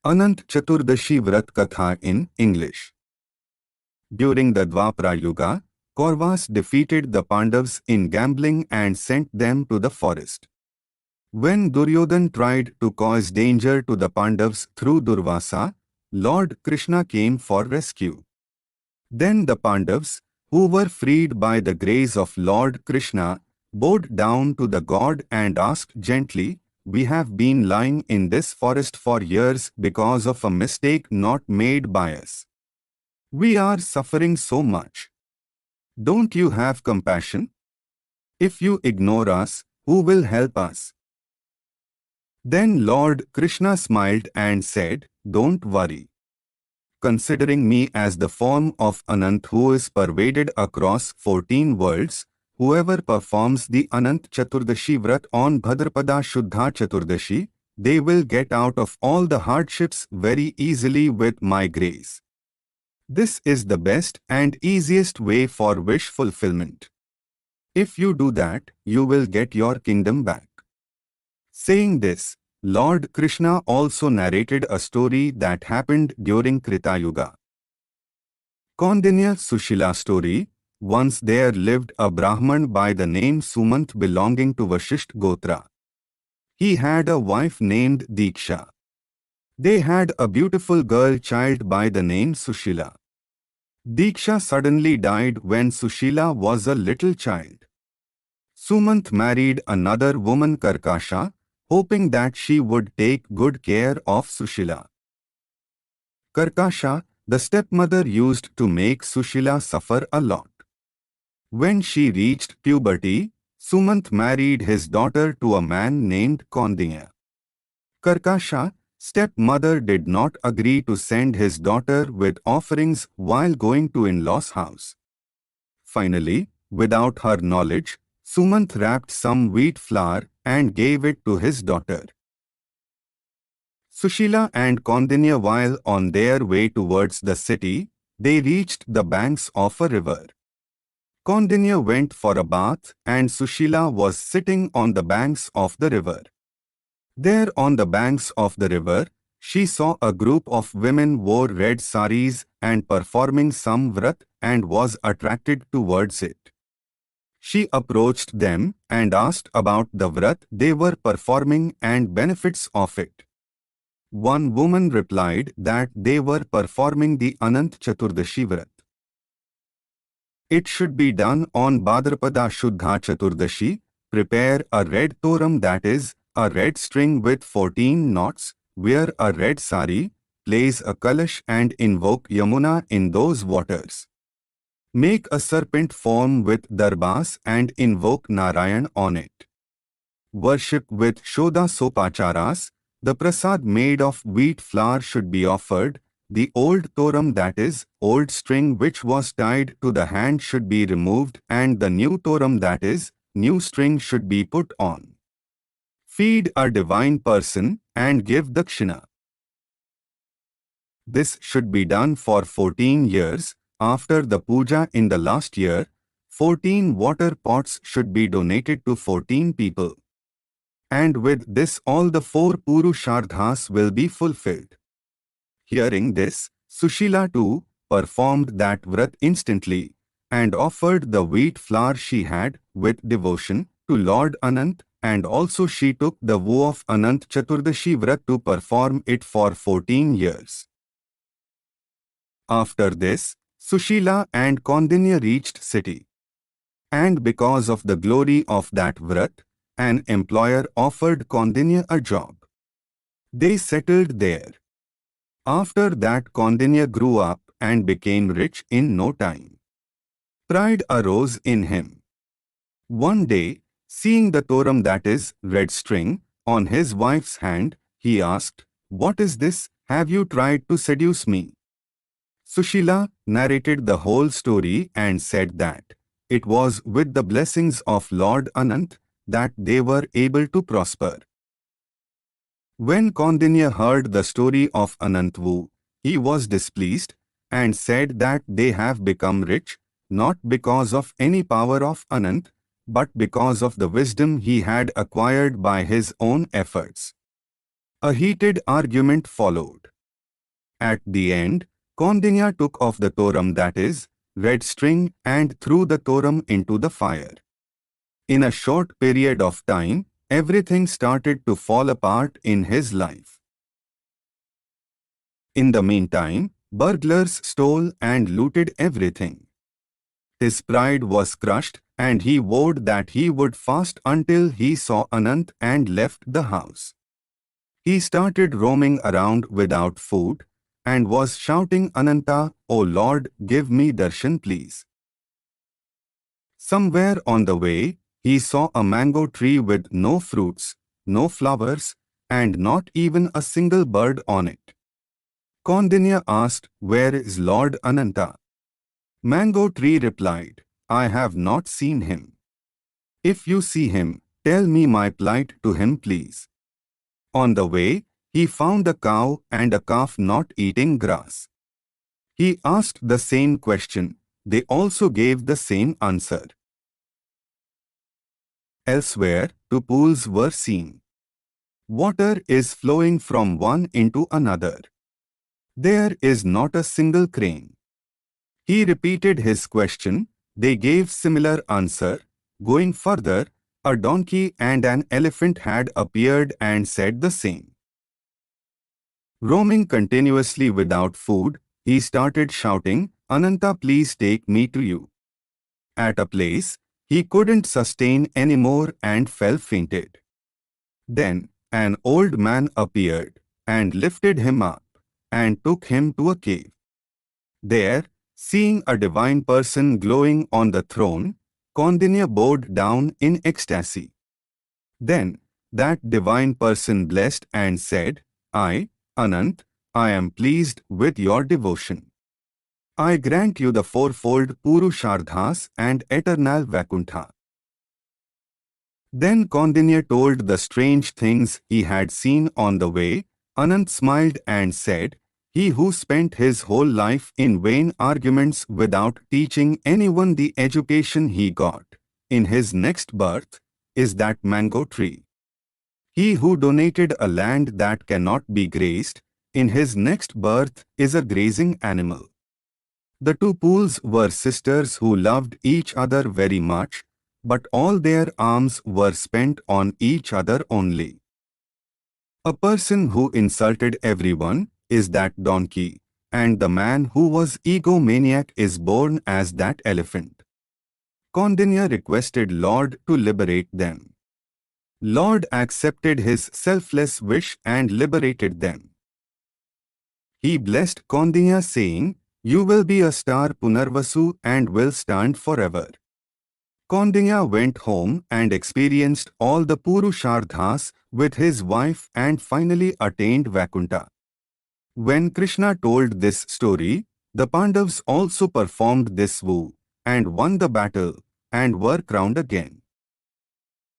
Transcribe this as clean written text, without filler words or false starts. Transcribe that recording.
Anant Chaturdashi Vrat Katha in English. During the Dwapara Yuga, Kauravas defeated the Pandavas in gambling and sent them to the forest. When Duryodhan tried to cause danger to the Pandavas through Durvasa, Lord Krishna came for rescue. Then the Pandavas, who were freed by the grace of Lord Krishna, bowed down to the god and asked gently, "We have been lying in this forest for years because of a mistake not made by us. We are suffering so much. Don't you have compassion? If you ignore us, who will help us?" Then Lord Krishna smiled and said, "Don't worry. Considering me as the form of Anant who is pervaded across 14 worlds, whoever performs the Anant Chaturdashi Vrat on Bhadrapada Shuddha Chaturdashi, they will get out of all the hardships very easily with my grace. This is the best and easiest way for wish fulfillment. If you do that, you will get your kingdom back." Saying this, Lord Krishna also narrated a story that happened during Krita Yuga. Kaundinya Sushila story. Once there lived a Brahman by the name Sumant belonging to Vashisht Gotra. He had a wife named Diksha. They had a beautiful girl child by the name Sushila. Diksha suddenly died when Sushila was a little child. Sumant married another woman, Karkasha, hoping that she would take good care of Sushila. Karkasha, the stepmother, used to make Sushila suffer a lot. When she reached puberty, Sumant married his daughter to a man named Kaundinya. Karkasha, stepmother, did not agree to send his daughter with offerings while going to in-laws' house. Finally, without her knowledge, Sumant wrapped some wheat flour and gave it to his daughter. Sushila and Kaundinya, while on their way towards the city, they reached the banks of a river. Kaundinya went for a bath and Sushila was sitting on the banks of the river. There on the banks of the river, she saw a group of women wore red saris and performing some vrat and was attracted towards it. She approached them and asked about the vrat they were performing and benefits of it. One woman replied that they were performing the Anant Chaturdashi Vrat. It should be done on Bhadrapada Shuddha Chaturdashi. Prepare a red toram, that is, a red string with 14 knots, wear a red sari, place a kalash and invoke Yamuna in those waters. Make a serpent form with darbas and invoke Narayan on it. Worship with Shodha Sopacharas. The prasad made of wheat flour should be offered. The old toram, that is, old string which was tied to the hand, should be removed and the new toram, that is, new string, should be put on. Feed a divine person and give dakshina. This should be done for 14 years. After the puja in the last year, 14 water pots should be donated to 14 people. And with this all the 4 Purusharthas will be fulfilled. Hearing this, Sushila too performed that vrat instantly and offered the wheat flour she had with devotion to Lord Anant, and also she took the vow of Anant Chaturdashi Vrat to perform it for 14 years. After this, Sushila and Kaundinya reached city. And because of the glory of that vrat, an employer offered Kaundinya a job. They settled there. After that, Kaundinya grew up and became rich in no time. Pride arose in him. One day, seeing the toram, that is, red string, on his wife's hand, he asked, "What is this? Have you tried to seduce me?" Sushila narrated the whole story and said that it was with the blessings of Lord Anant that they were able to prosper. When Kaundinya heard the story of Anantvu, he was displeased and said that they have become rich, not because of any power of Anant, but because of the wisdom he had acquired by his own efforts. A heated argument followed. At the end, Kondinya took off the torum, that is, red string, and threw the torum into the fire. In a short period of time, everything started to fall apart in his life. In the meantime, burglars stole and looted everything. His pride was crushed, and he vowed that he would fast until he saw Anant and left the house. He started roaming around without food and was shouting, "Ananta, O Lord, give me darshan please." Somewhere on the way, he saw a mango tree with no fruits, no flowers, and not even a single bird on it. Kondinya asked, "Where is Lord Ananta?" Mango tree replied, "I have not seen him. If you see him, tell me my plight to him please." On the way, he found a cow and a calf not eating grass. He asked the same question. They also gave the same answer. Elsewhere, two pools were seen. Water is flowing from one into another. There is not a single crane. He repeated his question. They gave similar answer. Going further, a donkey and an elephant had appeared and said the same. Roaming continuously without food, he started shouting, "Ananta, please take me to you." At a place, he couldn't sustain anymore and fell fainted. Then, an old man appeared and lifted him up and took him to a cave. There, seeing a divine person glowing on the throne, Kondinya bowed down in ecstasy. Then, that divine person blessed and said, "I, Anant, I am pleased with your devotion. I grant you the fourfold Purusharthas and eternal Vaikuntha." Then Kondinya told the strange things he had seen on the way. Anant smiled and said, "He who spent his whole life in vain arguments without teaching anyone the education he got in his next birth is that mango tree. He who donated a land that cannot be grazed in his next birth is a grazing animal." The two pools were sisters who loved each other very much, but all their alms were spent on each other only. A person who insulted everyone is that donkey, and the man who was egomaniac is born as that elephant. Kondinya requested Lord to liberate them. Lord accepted his selfless wish and liberated them. He blessed Kondinya saying, "You will be a star Punarvasu and will stand forever." Kondinya went home and experienced all the Purusharthas with his wife and finally attained Vaikuntha. When Krishna told this story, the Pandavas also performed this vow and won the battle and were crowned again.